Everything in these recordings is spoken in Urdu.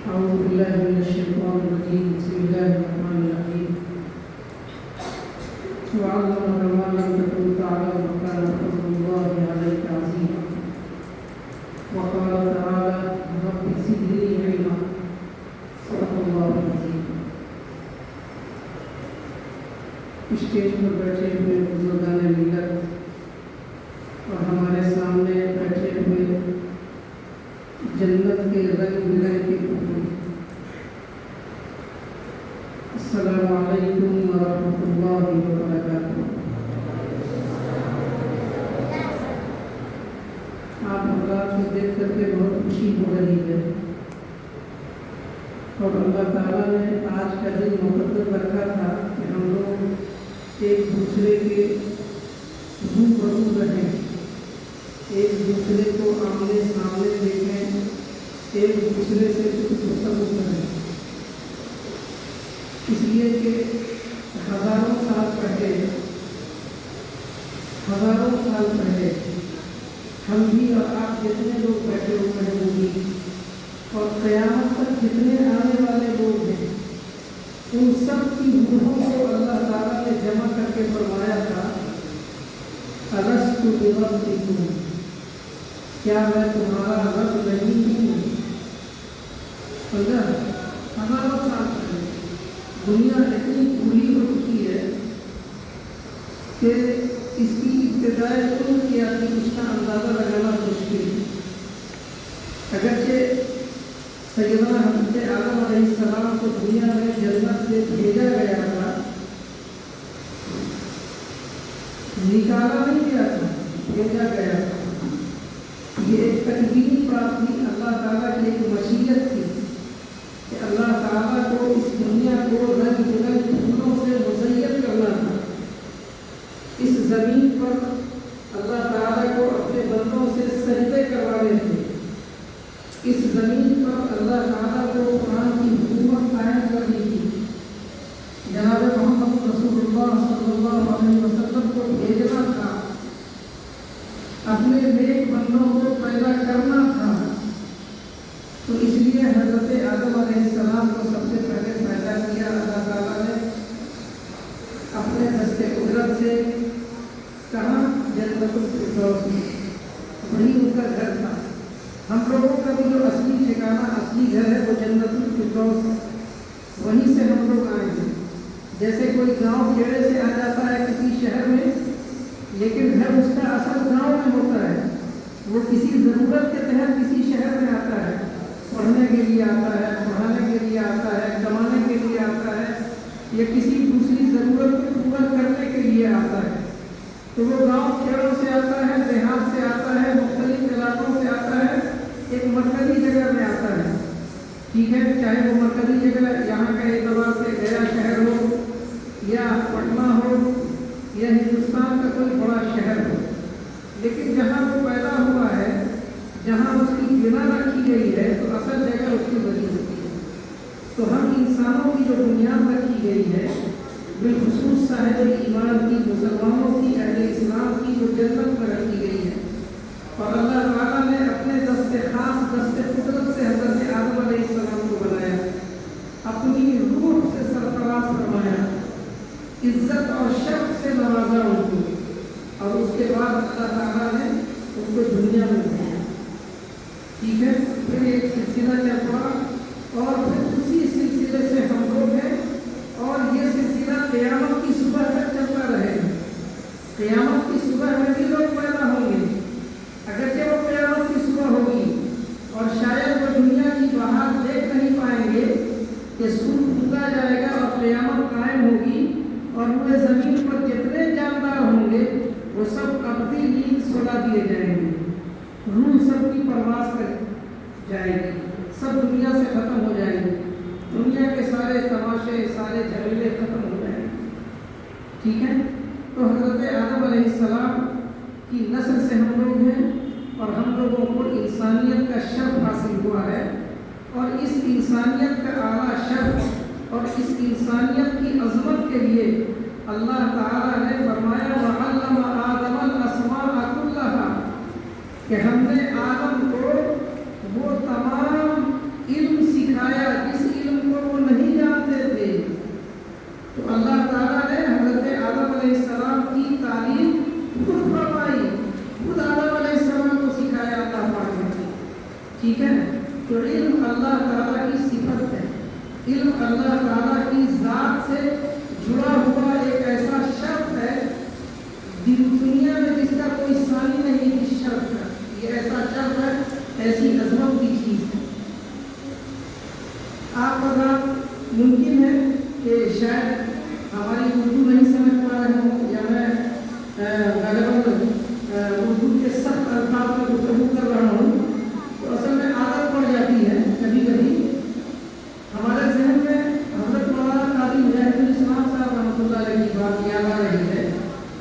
أعوذ بالله من الشيطان الرجيم. بسم الله الرحمن الرحيم. وعلمك ما لم تكن تعلم وكان فضل الله عليك عظيما. وقال تعالى: رب زدني علما. صدق الله العظيم. اسٹیج پر بیٹھے ہوئے بزرگان ملت اور ہمارے سامنے بیٹھے ہوئے جنت کے رنگ برنگ کے پھول، السلام علیکم ورحمۃ اللہ وبرکاتہ۔ آپ حضرات کو دیکھ کر کے بہت خوشی ہو رہی ہے، اور اللہ تعالیٰ نے آج کا دن مقدر رکھا تھا کہ ہم لوگ ایک دوسرے کے روبرو رہیں، ایک دوسرے کو آمنے سامنے دیکھیں، ایک دوسرے سے کچھ گفتگو کریں، اس لیے کہ ہزاروں سال پہلے ہم بھی اور آپ جتنے لوگ بیٹھے ہوئے ہیں ہوگی، اور قیامت تک جتنے آنے والے لوگ ہیں، ان سب کی روحوں کو اللہ تعالیٰ نے جمع کر کے فرمایا تھا: الست بربکم، کیا میں تمہارا رب نہیں ہوں؟ ہزاروں سال پہلے دنیا اتنی بری ہو چکی ہے کہ اس کی ابتدائی کون کیا تھی اس کا اندازہ لگانا مشکل ہے۔ اگرچہ سیدنا حضرت آدم علیہ السلام کو دنیا میں جنت سے بھیجا گیا تھا، نکالا نہیں گیا تھا، بھیجا گیا تھا۔ یہ ایک تقدیری بات تھی، اللہ تعالیٰ کی ایک مشیت تھی کہ اللہ تعالیٰ کو اس دنیا کو رنگ برنگ پھولوں سے مزین کرنا تھا۔ اس زمین پر اللہ تعالیٰ کو اپنے بندوں سے سجدے کروانے تھے۔ اس زمین پر اللہ تعالیٰ کو قرآن کی حکومت قائم کرنی تھی۔ جناب محمد رسول اللہ صلی اللہ علیہ وسلم کو بھیجنا تھا، اپنے نیک بندوں کو پیدا کرنا تھا۔ تو اس لیے حضرت آدم علیہ السلام کو سب سے پہلے پیدا کیا اللہ تعالیٰ نے اپنے دست قدرت سے۔ کہاں؟ جنت الفردوس میں، وہی ان کا گھر تھا۔ ہم لوگوں کا بھی جو اصلی ٹھکانہ، اصلی گھر ہے وہ جنت الفردوس ہے، وہیں سے ہم لوگ آئے ہیں۔ جیسے کوئی گاؤں کھیڑے سے آ جاتا ہے کسی شہر میں، لیکن گھر اس کا اصل گاؤں میں ہوتا ہے، وہ کسی ضرورت کے تحت کسی شہر میں آتا ہے، پڑھنے کے لیے آتا ہے، پڑھانے کے لیے آتا ہے، کمانے کے لیے آتا ہے، یا کسی دوسری ضرورت کو پورا کرنے کے لیے آتا ہے۔ تو وہ گاؤں کھیڑوں سے آتا ہے، دیہات سے آتا ہے، مختلف علاقوں سے آتا ہے، ایک مرکزی جگہ میں آتا ہے، ٹھیک ہے؟ چاہے وہ مرکزی جگہ یہاں کا اعتبار سے گیا شہر ہو، یا پٹنہ ہو، یا ہندوستان کا کوئی بڑا شہر ہو، لیکن جہاں وہ پیدا ہوا ہے، جہاں اس کی بنا رکھی گئی ہے، تو اصل جگہ اس کی بنی ہوتی ہے۔ تو ہم انسانوں کی جو بنیاد رکھی گئی ہے، بالخصوص صاحب ایمان کی، مسلمانوں کی، اہل اسلام کی، جو جنت میں رکھی گئی ہے، اور اللہ تعالیٰ نے اپنے دست خاص، دست قدرت سے حضرت آدم علیہ السلام کو بنایا، اپنی روح سے سرفراز فرمایا، عزت اور شرف سے نوازا ان کو، اور اس کے بعد اللہ تعالیٰ نے ان کو دنیا میں بھیجا، ٹھیک ہے؟ پھر ایک سلسلہ چل پڑا، اور پھر اسی سلسلے سے ہم لوگ ہیں، اور یہ سلسلہ قیامت کی صبح تک چلتا رہے گا۔ قیامت کی صبح میں بھی لوگ پیدا ہوں گے، اگرچہ وہ قیامت کی صبح ہوگی، اور شاید وہ دنیا کی بہار دیکھ نہیں پائیں گے کہ سورج ڈوبا جائے گا اور قیامت قائم ہوگی، اور پورے زمین پر جتنے جاندار ہوں گے وہ سب ابدی نیند سلا دیے جائیں گے، روح سب کی پرواز کر جائے گی، سب دنیا سے ختم ہو جائیں گے، دنیا کے سارے تماشے، سارے جھمیلے ختم ہو جائیں گے، ٹھیک ہے؟ تو حضرت آدم علیہ السلام کی نسل سے ہم لوگ ہیں، اور ہم لوگوں کو انسانیت کا شرف حاصل ہوا ہے، اور اس انسانیت کا اعلیٰ شرف اور اس انسانیت کی عظمت کے لیے اللہ تعالیٰ نے فرمایا: وَعَلَّمَ آدَمَ الْأَسْمَاءَ كُلَّهَا، کہ ہم نے آدم کو وہ تمام علم سکھایا علم اللہ تعالیٰ کی ذات سے جڑا ہوا ایک ایسا شرط ہے دنیا میں جس کا کوئی ثانی نہیں اس شرط کا. یہ ایسا شرط ہے, ایسی عظمت کی چیز ہے. آپ کا ممکن ہے کہ شاید ہماری اردو نہیں سمجھ پا رہے ہوں یا میں غالباً اردو کے سخت الفاظ میں گفتگو کر رہا ہوں, تو اصل میں عادت پڑ جاتی ہے کبھی کبھی. ہمارے ذہن میں حضرت مولانا قاضی مجاہد الاسلام صاحب رحمۃ اللہ علیہ کی بات یاد آ رہی ہے,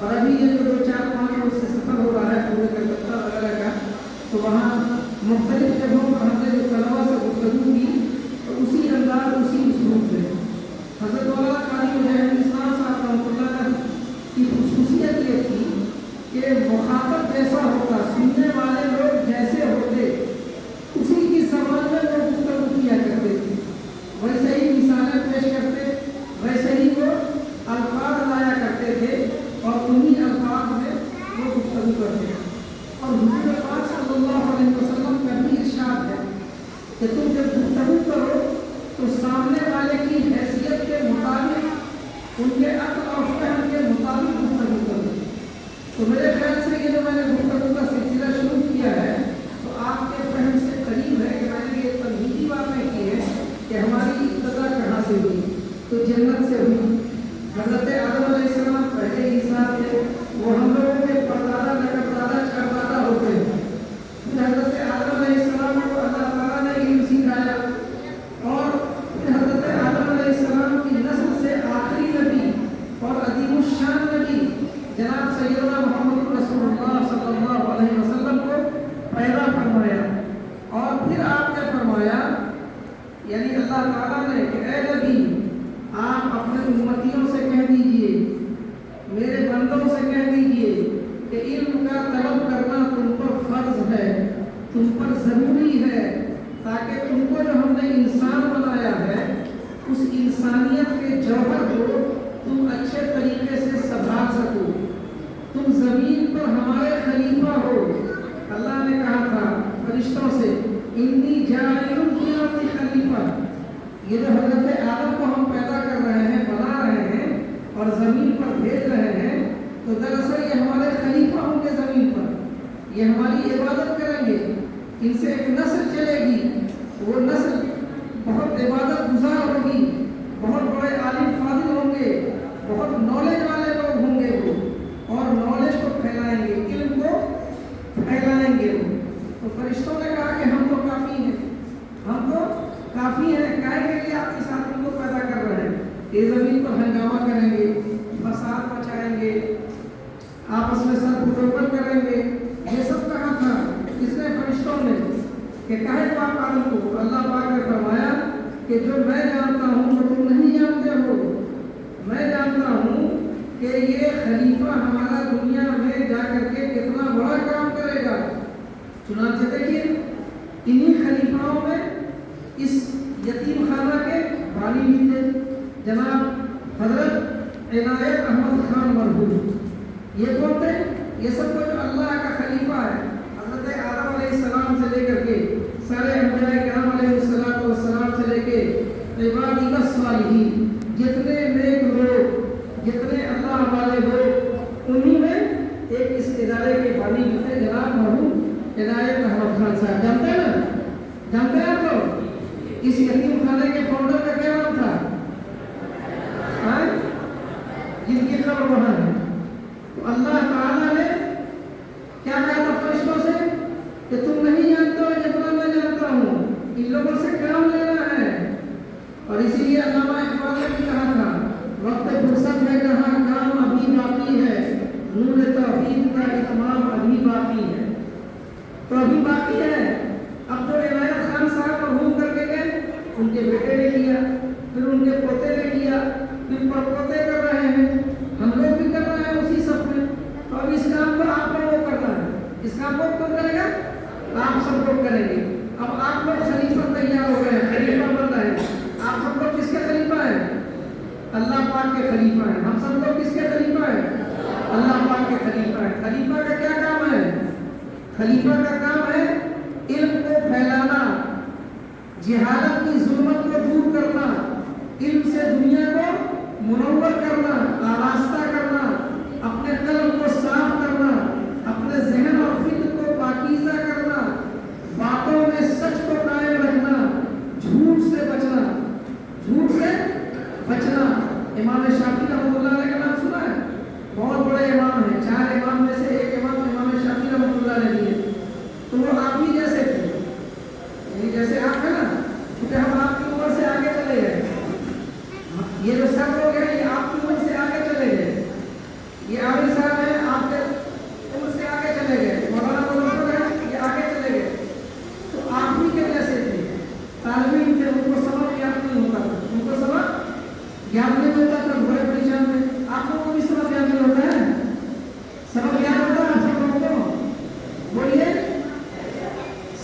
اور ابھی یہ جو 4-5 روز سے سفر ہو رہا ہے پورے کلکتہ وغیرہ کا, تو وہاں مختلف جگہوں پر ہم نے جو طلبا سے گفتگو کی تو اسی انداز اسی اسلوب سے حضرت مولانا قاضی مجاہد الاسلام صاحب رحمۃ اللہ علیہ کی خصوصیت یہ تھی کہ مخاطب جیسا ہوتا, سننے والے لوگ جیسے ہوتے اسی کی زبان میں وہ گفتگو کیا کرتے تھے, ویسے ہی مثالیں پیش کرتے, ویسے ہی وہ الفاظ لایا کرتے تھے اور انہی الفاظ میں وہ گفتگو کرتے ہیں. اور حضور پاک صلی اللہ علیہ وسلم کا بھی ارشاد ہے کہ تم جب گفتگو کرو تو سامنے والے کی حیثیت کے مطابق, ان کے عقل اور فہم کے مطابق گفتگو کرو. تو میرے خیال سے یہ جو میں نے گفتگو کا سلسلہ شروع کیا ہے تو آپ کے فہم سے قریب ہے کہ میں نے یہ تنقیدی باتیں کی ہے کہ ہماری ابتدا کہاں سے ہوئی, تو جنت سے ہوئی. حضرت آدم علیہ السلام پہلے انسان تھے, وہ ہم لوگوں کے پردادا لقبدادا چردادا ہوتے ہیں. پھر حضرت آدم علیہ السلام کو اللہ تعالیٰ نے علم سکھایا, اور پھر حضرت آدم علیہ السلام کی نسل سے آخری نبی اور عظیم الشان نبی جناب سیدنا محمد رسول اللہ صلی اللہ علیہ وسلم کو پیدا فرمایا. اور پھر آپ نے فرمایا, یعنی اللہ تعالیٰ نے کہ اے نبی آپ اپنے امتیوں سے کہہ دیجئے, میرے بندوں سے کہہ دیجئے کہ علم کا طلب کرنا تم پر فرض ہے, تم پر ضروری ہے, تاکہ تم کو جو ہم نے انسان بنایا ہے اس انسانیت کے جوہر کو تم اچھے طریقے سے سنبھال سکو. تم زمین پر ہمارے خلیفہ ہو. اللہ نے کہا تھا فرشتوں سے انی جاعل فی الارض خلیفہ. یہ جو حضرت آدم کو ہم پیدا کر رہے ہیں, بنا رہے ہیں اور زمین پر بھیج رہے ہیں, تو دراصل یہ ہمارے خلیفہ ہوں گے زمین پر. یہ ہماری عبادت کریں گے, ان سے ایک نسل چلے گی, وہ نسل بہت عبادت گزار ہوگی, بہت بڑے عالم فاضل ہوں گے, بہت نالج والے لوگ ہوں گے وہ, اور نالج کو پھیلائیں گے, علم کو پھیلائیں گے وہ. تو فرشتوں نے کہا کہ ہم تو کافی ہیں, ہم تو کافی ہیں, کائے کے لیے آپ اس آدمی کو پیدا کر رہے ہیں. یہ زمین پر ہنگامہ کریں گے, فساد مچائیں گے, آپس میں سر پھٹوکل کریں گے. یہ سب کہا تھا کس نے؟ فرشتوں نے. کہ کہے تو آپ آدم کو, اللہ پاک نے فرمایا کہ جو میں جانتا ہوں وہ تم نہیں جانتے ہو. میں جانتا ہوں کہ یہ خلیفہ ہمارا دنیا میں جا کر کے کتنا بڑا کام کرے گا. چنانچہ دیکھیے انہی خلیفاؤں میں اس یتیم خانہ کے بانی بھی تھے جناب حضرت عنایت احمد خان مرحوم. یہ کون تھے؟ یہ سب کچھ اللہ کا خلیفہ ہے. حضرت آدم علیہ السلام سے لے کر کے سارے انبیاء کرام علیہ السلام سے لے کے عباد الصالحین, جتنے نیک لوگ, جتنے اللہ والے لوگ, انہی میں ایک اس ادارے کے بانی بھی تھے جناب مرحوم عنایت احمد خان صاحب. جانتے ہیں نا, جانتے ہیں آپ لوگ اس یتیم خانے کے فاؤنڈر کا کیا نام تھا؟ جن کی خبر وہاں ہے. تو اللہ تعالیٰ نے کیا کہا تھا فرشتوں سے کہ تم نہیں جانتے ہو جتنا میں جانتا ہوں, ان لوگوں سے کام لینا ہے. اور اسی لیے علامہ اقبال نے بھی کہا تھا وقت فرصت ہے کہاں, کام ابھی باقی ہے, نور توحید کا اتمام ابھی باقی ہے. تو ابھی باقی ہے. اب جو عنایت خان صاحب مرحوم کر کے گئے, ان کے بیٹے نے کیا, پھر ان کے پوتے نے کیا, پھر پڑپوتے کر رہے ہیں, ہم لوگ بھی کر رہے ہیں اسی صف میں. تو اب اس کام کو آپ لوگوں کو کرنا ہے. اس کام کو کون کرے گا؟ آپ سب لوگ کریں گے. اب آپ لوگ خلیفہ تیار ہو گئے, خلیفہ بن رہے ہیں. آپ سب لوگ کس کے خلیفہ ہیں؟ اللہ پاک کے خلیفہ ہیں. ہم سب لوگ کس کے خلیفہ ہیں؟ اللہ پاک کے خلیفہ ہیں. خلیفہ کا کیا کام ہے؟ خلیفہ کا کام ہے علم کو پھیلانا, جہالت کی ظلمت کو دور کرنا, علم سے دنیا کو منور کرنا، آراستہ کرنا، اپنے قلب کو صاف کرنا، اپنے ذہن اور فکر کو پاکیزہ کرنا، باتوں میں سچ کو قائم رکھنا، جھوٹ سے بچنا، جھوٹ سے بچنا۔ امام شافعی رحمۃ اللہ علیہ کا نام سنا ہے؟ بہت بڑے امام ہیں، 4 امام میں سے ایک امام امام شافعی رحمۃ اللہ علیہ ہے۔ تو وہ آپ ہی جیسے تھے، یعنی جیسے آپ ہیں نا، کیونکہ ہم آپ کی عمر سے آگے چلے گئے۔ یہ جو سب لوگ ہیں یہ آپ کی عمر سے آگے چلے گئے، یہ عامر صاحب ہیں آپ کے عمر سے آگے چلے گئے، مولانا مظفر ہیں یہ آگے چلے گئے۔ تو آپ ہی کے جیسے تھے، طالب علم تھے، ان کو سبق یاد نہیں ہوتا تھا، ان کو سبق یاد نہیں ہوتا تھا، بڑے پریشان تھے۔ آپ لوگوں کو بھی سبق یاد نہیں ہوتا ہے؟ سبق یاد ہوتا ہے سب لوگوں کو؟ بولیے،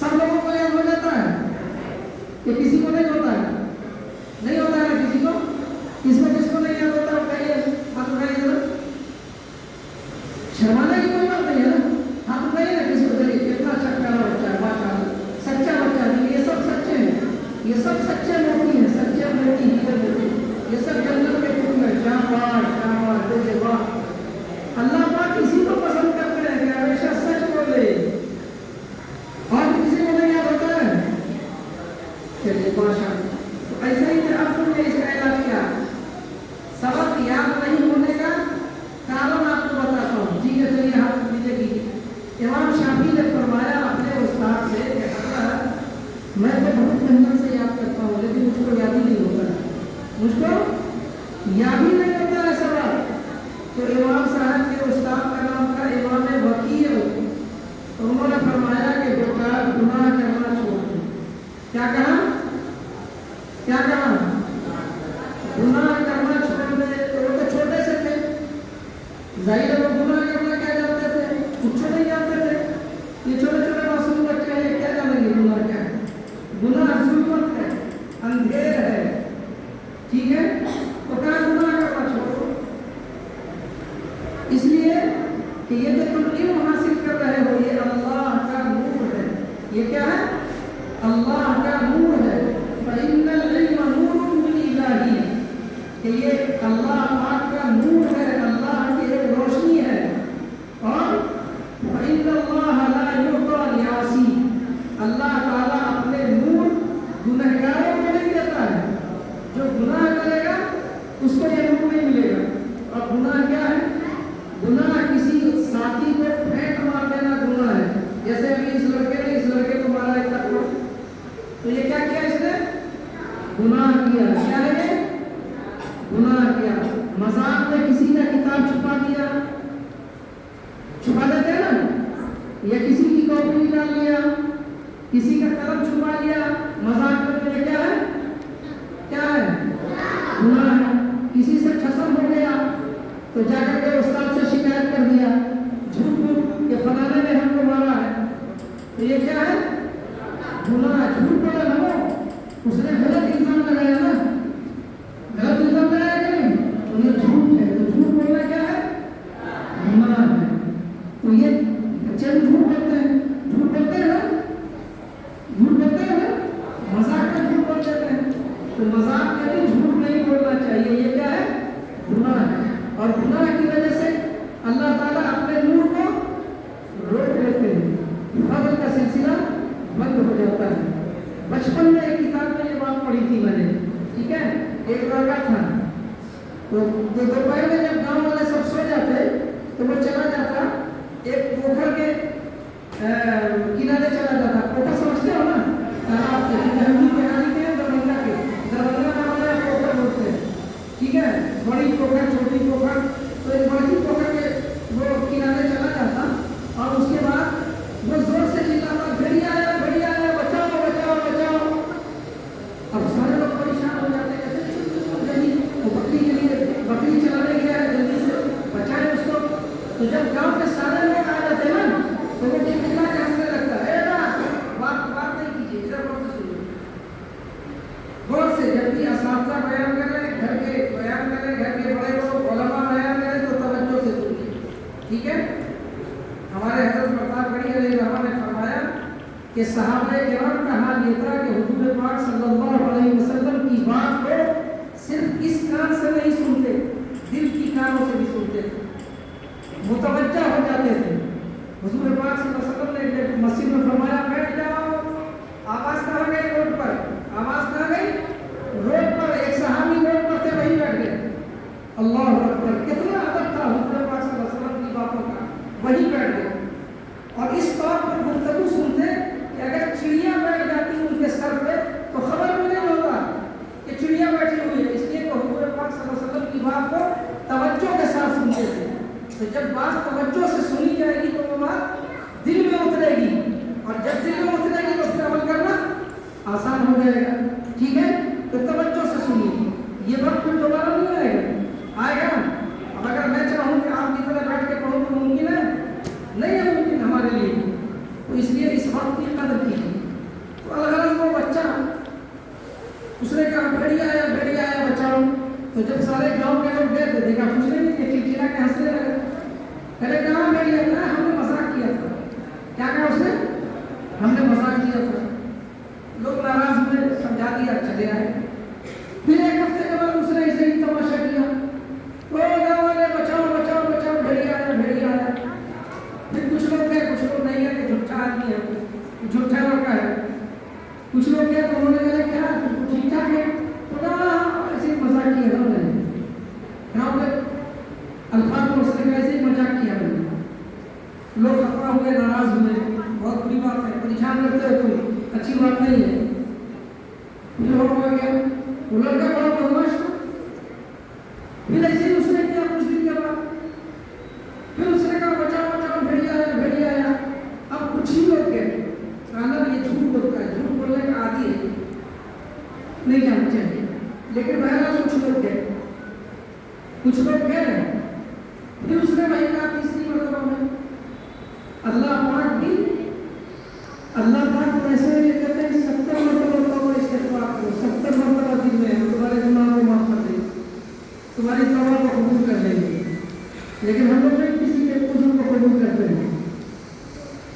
سب لوگوں کو یاد ہو جاتا ہے کہ کسی کو نہیں ہوتا ہے؟ نہیں ہوتا ہے کسی کو؟ کس کو نہیں یاد ہوتا؟ کہیے، ہاتھ اٹھائیے ذرا۔ شرمانے کی کوئی بات نہیں ہے نا، ہاتھ اٹھائیے نا کسی کو، دیکھیے کتنا اچھا پیارا بچہ ہے، ماشاءاللہ، سچا بچہ ہے۔ یہ سب سچے ہیں، یہ سب سچے موتی ہیں، سچے موتی ہی، یہ سب جنت کے ٹکڑے ہیں۔ شاباش، دیکھیے واہ، اللہ پاک کسی کو پسند کرتے ہیں کہ ہمیشہ سچ بولے، اور کسی کو نہیں یاد ہوتا ہے۔ چلیے ماشاءاللہ، تو ایسا ہی کہ اب تم نے اس کا علاج کیا؟ سبق یاد نہیں ہونے کا کارن آپ کو بتاتا ہوں، ٹھیک ہے؟ چلیے ہاتھ نیچے کیجیے۔ امام شافعی نے فرمایا اپنے استاد سے کہ حضرت میں تو بہت محنت سے یاد کرتا ہوں لیکن مجھ کو یاد ہی نہیں ہوتا ہے، مجھ کو یاد ہی نہیں ہوتا ہے سبق۔ تو امام صاحب کے استاد کا نام تھا امام وکیع، انہوں نے فرمایا کہ بیٹا گناہ کرنا چھوڑ دو۔ کیا کہا؟ کیا کہا؟ گناہ کرنا چھوڑ دے۔ وہ تو چھوٹے سے تھے، ظاہر ہے وہ گناہ کرنا کیا جانتے تھے؟ کچھ نہیں جانتے تھے۔ یہ چھوٹے چھوٹے معصوم بچے ہیں، یہ کیا جانیں گے گناہ کیا ہے؟ گناہ ظلمت ہے، اندھیر ہے، ٹھیک ہے؟ تو کہا گناہ کرنا چھوڑو، اس لیے کہ یہ جو تم علم حاصل کر رہے ہو یہ اللہ کا نور ہے۔ یہ کیا ہے؟ اللہ کا نور ہے۔ فَإِنَّ الْعِلْمَ نُورٌ مِّنْ إِلَٰهِ، کہ یہ اللہ پاک کا نور ہے، اللہ کی ایک روشنی ہے۔ اور فَإِنَّ اللَّهَ لَا يُعْطَىٰ لِعَاصِيهِ، اللہ تعالیٰ اپنے نور گنہگاروں کو نہیں دیتا ہے۔ جو گناہ کرے گا اس کو یہ نور نہیں ملے گا۔ اور گناہ کیا ہے؟ گناہ کسی ساتھی کو پھینک مار دینا گناہ ہے۔ جیسے ابھی اس لڑکے نے اس لڑکے کو مارا ایک تک، تو یہ کیا کیا اس نے؟ گناہ کیا۔ کیا ہے یہ؟ گناہ کیا۔ مذاق میں کسی نے کتاب چھپا دیا، چھپا دیتے ہیں نا، یا کسی کی کاپی نکال لیا، کسی کا قلم چھپا لیا، مذاق میں یہ کیا ہے؟ کیا ہے؟ گناہ ہے۔ کسی سے قسم ہو گیا تو جا کر کے استاد سے شکایت کر دیا جھوٹ کہ فلانے نے ہم کو مارا ہے، تو یہ کیا ہے؟ گناہ ہے۔ جھوٹ بولا نہ ہو، اس نے غلط الزام لگایا نا، غلط الزام لگایا کہ نہیں، تو یہ جھوٹ ہے۔ تو جھوٹ بولنا کیا ہے؟ گناہ ہے۔ تو یہ بچے بھی جھوٹ بولتے ہیں، جھوٹ بولتے ہیں نا، جھوٹ بولتے ہیں نا، مذاق میں جھوٹ بول دیتے ہیں، تو مذاق میں بھی جھوٹ نہیں بولنا چاہیے۔ یہ کیا ہے؟ گناہ ہے۔ اور گناہ کی وجہ سے اللہ تعالیٰ اپنے نور کو روک لیتے ہیں، فضل کا سلسلہ بند ہو جاتا ہے۔ بچپن میں ایک کتاب میں یہ بات پڑھی تھی میں نے، ٹھیک ہے؟ ایک لڑکا تھا، تو دوپہر میں جب گاؤں والے سب سو جاتے تو وہ چلا جاتا ایک پوکھر کے کنارے چلا جاتا۔ پوکھر سمجھتے ہو نا؟ تالاب کے کہانی کے دربندہ کے دربندہ نام والا پوکھر بولتے ہیں، ٹھیک ہے؟ بڑی پوکھر چھوٹی پوکھر، تو ایک بڑی پوکھر کے وہ کنارے چلا جاتا اور اس کے بعد وہ زور سے چلاتا بھیڑیا آیا بچاؤ بچاؤ بچاؤ۔ اب سارے لوگ پریشان ہو جاتے ہیں، وہ بکری کے لیے بکری چلانے گیا ہے، جلدی سے بچائے اس کو۔ تو جب گاؤں کے سارے لوگ آ جاتے ہیں نا تو وہ چلا کے ہنسنے لگتا ہے، بات نہیں کیجیے، ادھر غور سے سنیے، غور سے۔ جب بھی اساتذہ بیان کر رہے ہیں، گھر کے بیان کر رہے ہیں، گھر کے بڑے لوگ علماء بیان کر رہے ہیں تو توجہ سے سنیے، ٹھیک ہے؟ ہمارے حضرت پرتاپ گڑھی علیہ الرحمہ نے فرمایا کہ صحابہ کرام کا حال یہ تھا کہ حضور پاک صلی اللہ علیہ وسلم کی بات کو مسجد میں فرمایا بیٹھ جاؤ. آواز کہاں گئی؟ روڈ پر. آواز کہاں گئی؟ روڈ پر. ایک صحابی روڈ پر سے وہیں بیٹھ گئے. اللہ اکبر. کتنا ادب تھا حضور پاک صلی اللہ علیہ وسلم کی باتوں کا. وہیں بیٹھ گئے اور اس طور پر گفتگو سنتے کہ اگر چڑیا بیٹھ جاتی ان کے سر پہ تو خبر بھی نہیں ہوتا کہ چڑیا بیٹھی ہوئی ہے. اس لیے کہ حضور پاک صلی اللہ علیہ وسلم کی بات کو توجہ کے ساتھ سنتے تھے. تو جب بات توجہ سے سنی جائے گی تو وہ بات دل میں اترے گی اور جب دل میں اترے گی تو پھر عمل کرنا آسان ہو جائے گا. ٹھیک ہے؟ تو توجہ سے سنیے. یہ وقت پھر دوبارہ نہیں آئے گا. آئے گا. اب اگر میں چاہوں کہ آپ کی طرح بیٹھ کے پڑھوں تو ممکن ہے؟ نہیں ہے ممکن ہمارے لیے. تو اس لیے اس وقت کی قدر کیجیے. تو الغرض وہ بچہ اس نے کہا بھیڑیا آیا بچاؤ. تو جب سارے گاؤں کے لوگ گئے تو دیکھا کچھ نہیں کہ چڑچڑا کے ہنسنے لگے. پہلے کہاں بھیڑیا تھا؟ ہم نے مذاق کیا تھا. کیا کہا اس نے؟ ہم نے مذاق کیا تھا. لوگ ناراض ہوئے. سمجھا دیا چلے آئے. پھر ایک ہفتے کے بعد اس نے ایسے ہی تماشا کیا. گاؤں والے بچاؤ بچاؤ بچاؤ بھیڑیا آیا. پھر کچھ لوگ گئے کچھ لوگ نہیں گئے کہ جھوٹا آدمی ہے جھوٹا لڑکا ہے. کچھ لوگ گئے تو انہوں نے کہا کیا ٹھیک ٹھاک ہے. ایسے مزاق کیا تھا انہوں نے. گاؤں کے الفاظ میں اس نے ایسے ہی مزاق کیا. لوگ خفا ہوئے ناراض ہوئے. بہت بری بات ہے. پریشان کرتے ہو کوئی اچھی بات نہیں ہے. پھر ہو گیا وہ لڑکا بڑا بدماش تھا. پھر ایسے ہی اس نے کیا کچھ دن کے بعد. پھر اس نے کہا بچاؤ بھیڑیا آیا. اب کچھ ہی لوگ گئے. یہ جھوٹ بولتا ہے. جھوٹ بولنے کا عادی ہے. نہیں جانا چاہیے. لیکن بہرحال کچھ لوگ گئے. پھر اس نے وہی کہا تیسری مرتبہ میں اللہ پاک ایسے کہتے ہیں 70 مرتبہ توبہ استغفار کرو. 70 مرتبہ دن میں ہم تمہارے گناہوں کو معاف کر دیں گے. تمہاری توبہ کو قبول کر لیں گے. لیکن ہم لوگ نہیں کسی کے عذر کو قبول کرتے ہیں.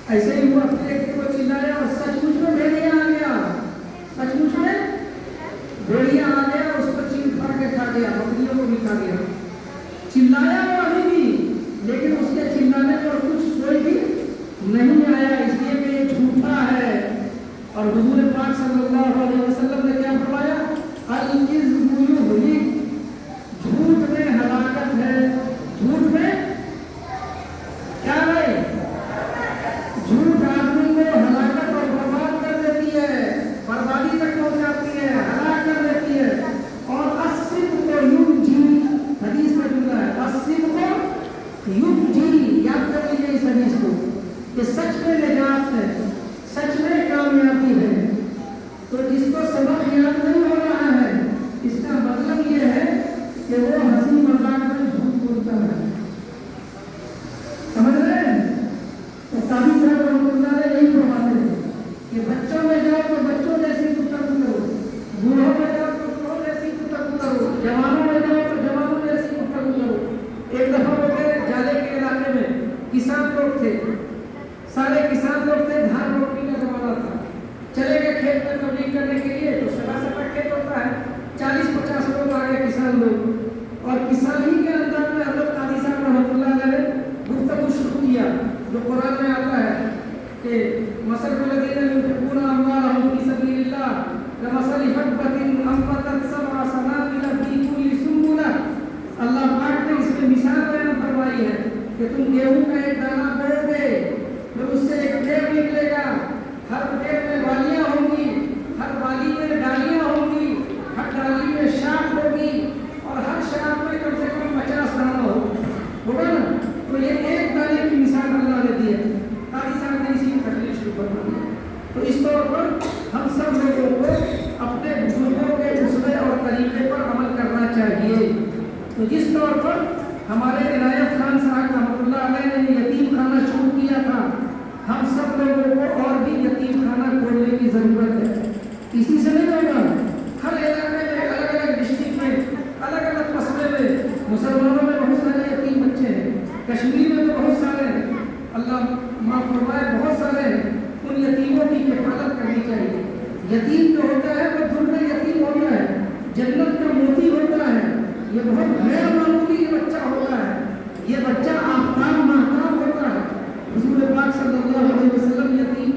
ایسے ہی وہ اپنے ایک کو چلایا اور سچ مچ میں بھیڑیا آ گیا. اس کو چین پھاڑ کے کھا گیا. بکریوں کو بھی کھا گیا. چلایا وہ ابھی بھی لیکن اس کے چلانے پر کچھ کوئی بھی نہیں آیا. اس لیے کہ یہ جھوٹا ہے. اور حضور پاک صلی اللہ علیہ وسلم نے کیا فرمایا؟ الکذب یہلک. جھوٹ میں ہلاکت ہے. جھوٹ میں کیا ہے؟ جھوٹ آدمی کو ہلاکت اور برباد کر دیتی ہے. بربادی تک پہنچ جاتی ہے. ہلاک کر دیتی ہے. اور الصدق ینجی. حدیث میں جملہ ہے الصدق ینجی. یاد کر لیجیے اس حدیث کو کہ سچ میں نجات ہے. سچ میں کامیابی ہے. تو جس کو سبق یاد نہیں ہو رہا ہے اس کا مطلب یہ ہے کہ وہ ہنسی مذاق میں جھوٹ بولتا ہے. سمجھ رہے ہیں؟ تو قاضی صاحب رحمۃ اللہ علیہ یہی فرماتے ہیں کہ بچوں میں جاؤ تو بچوں جیسی گفتگو کرو. بوڑھوں میں جاؤ تو بوڑھوں جیسی گفتگو کرو. جوانوں میں جاؤ تو جوانوں جیسی گفتگو کرو. ایک دفعہ وہ گئے جالے کے علاقے میں. کسان لوگ تھے. سارے کسان لوگ تھے. دھان روپنے کا زمانہ تھا. چلے گئے کھیت میں تبلیغ کرنے کے لیے. تو سٹا کھیت ہوتا ہے. 40-50 لوگ آ گئے کسان لوگ. اور کسان ہی کے اندر میں حضرت قاضی صاحب رحمۃ اللہ علیہ نے گفتگو شروع کیا جو قرآن میں آتا ہے کہ مثل الذین ينفقون اموالهم فی سبیل اللہ کمثل حبۃ انبتت 7 سنابل فی کل سنبلہ. اللہ پاک نے اس میں مثال بیان فرمائی ہے کہ تم گیہوں کا ایک دانہ بو گے پھر اس سے ایک پیڑ نکلے گا. ہر پیڑ میں والیاں ہوں گی. ہر والی میں ڈالیاں ہوں گی. ہر ڈالی میں شاخ ہوگی. اور ہر شاخ میں کم سے کم 50 دانہ ہوگا نا. تو یہ ایک دانے کی مثال اللہ نے دی ہے. قاضی صاحب نے اسی کی تشریح شروع کر دی. تو اس طور پر ہم سب لوگوں کو اپنے بزرگوں کے اسوے اور طریقے پر عمل کرنا چاہیے. تو جس طور پر ہمارے عنایت خان صاحب رحمۃ اللہ علیہ نے یتیم خانہ شروع کیا تھا, ہم سب لوگوں کو اور بھی یتیم خانہ کھولنے کی ضرورت ہے. اسی سے نہیں ہوگا. ہر علاقے میں الگ الگ ڈسٹرکٹ میں الگ الگ قصبے میں مسلمانوں میں بہت سارے یتیم بچے ہیں. کشمیر میں تو بہت سارے ہیں. اللہ معاف فرمائے بہت سارے ہیں. ان یتیموں کی حفاظت کرنی چاہیے. یتیم جو ہوتا ہے وہ دل میں یتیم ہوتا ہے. جنت کا موتی ہوتا ہے. یہ بہت غیر معمولی بچہ ہوتا ہے. یہ بچہ آفتاب ماہتاب ہوتا ہے. حضور پاک صلی اللہ علیہ وسلم یتیم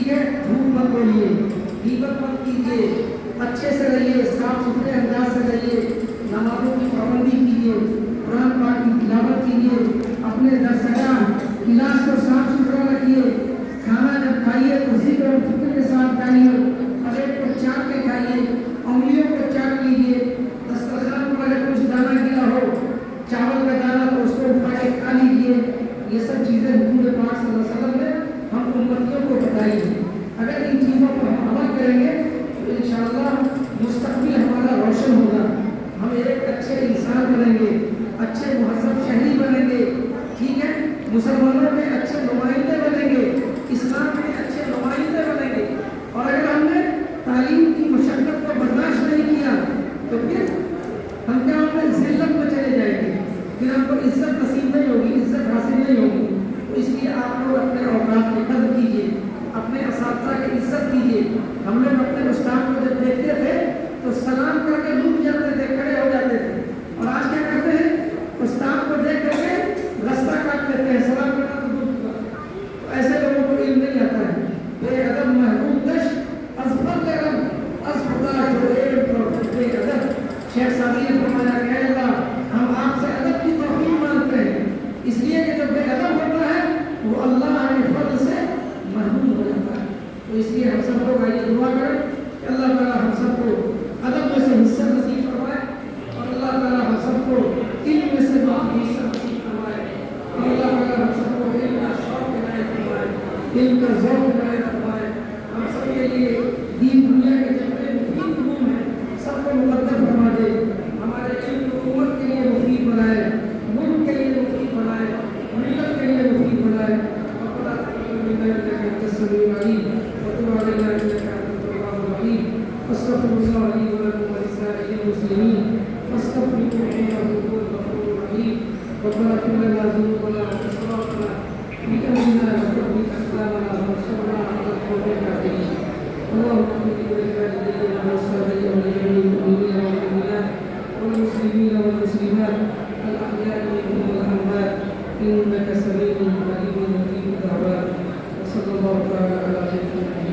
ٹھیک ہے، جھوٹ مت بولیے، غیبت مت کیجیے، اچھے سے رہیے، صاف ستھرے انداز سے رہیے، نمازوں کی پابندی کیجیے، قرآن پاک کی تلاوت کیجیے، اپنے درسگاہ کلاس کو صاف ستھرا رکھیے، کھانا جب کھائیے تو ذکر اور فکر کے ساتھ کھائیے، پلیٹ کو چاٹ کے کھائیے، انگلیوں کو چاٹ لیجیے، دسترخوان پر اگر کچھ دانا گرا ہو، چاول کا دانا تو اس کو اٹھا کے کھا لیجیے۔ یہ سب چیزیں حضور پاک صلی اللہ علیہ وسلم نے ہم امتیوں کو بتائی ہیں۔ اگر ان چیزوں پر ہم عمل کریں گے تو انشاءاللہ مستقبل ہمارا روشن ہوگا، ہم ایک اچھے انسان بنیں گے، اچھے مہذب شہری بنیں گے، ٹھیک ہے، مسلمانوں کے اچھے نمائندے بنیں گے، اسلام کے اچھے نمائندے بنیں گے۔ اور اگر ہم نے تعلیم کی مشقت کو برداشت نہیں کیا تو پھر ہم کیا ہوگا، ذلت میں چلے جائیں گے، پھر ہم کو عزت نصیب نہیں ہوگی، عزت حاصل نہیں ہوگی۔ تو اس لیے آپ لوگ اپنے اوقات کی قدر کیجیے، اپنے اساتذہ کی عزت کیجیے۔ ہم لوگ اپنے استاد کو جب دیکھتے تھے تو سلام کر کے رک جاتے تھے، کھڑے ہو جاتے تھے، اور آج کیا کرتے ہیں، استاد کو دیکھ کر کے رستہ کاٹ لیتے ہیں، سلام کرنا تو دور کی بات ہے۔ تو ایسے لوگوں کو علم نہیں آتا ہے۔ بے ادب محروم دش از فضل رب از خدا جو علم اور بے ادب۔ شیخ سعدی نے فرمایا کہ اے اللہ ہم آپ سے ادب کی توفیق مانگتے ہیں، اس لیے کہ جو بے ادب ہوتا ہے وہ اللہ کے فضل سے محروم ہو جاتا ہے۔ تو اس لیے ہم سب لوگ آئیے دعا کریں کہ اللہ تعالیٰ ہم سب کو ادب میں سے حصہ نصیب فرمائے، اور اللہ تعالیٰ ہم سب کو علم میں سے حصہ نصیب فرمائے، اور اللہ تعالیٰ ہم سب کو علم کا شوق عنایت فرمائے، علم کا ذوق عنایت فرمائے۔ ہم سب کے لیے دین دنیا کے جتنے مفید علوم ہیں سب کو مقدر فرما دے، ہمارے علم کو امت کے لیے مفید بنائے، ملک کے لیے مفید بنائے، ملت کے لیے مفید بنائے۔ ربنا تقبل منا انك انت السميع العليم وتب علينا انك انت التواب الرحيم، واستغفر الله لي ولكم ولسائر المسلمين فاستغفروه انه هو الغفور الرحيم۔ ربنا اغفر لنا ذنوبنا واسرافنا في امرنا وثبت اقدامنا وانصرنا على القوم الكافرين۔ اللهم اغفر لوالدي والمستضعفين ولجميع المؤمنين والمؤمنات والمسلمين والمسلمات الاحياء منهم والاموات انك سميع قريب مجيب الدعوات، وصلى الله تعالى على سيدنا محمد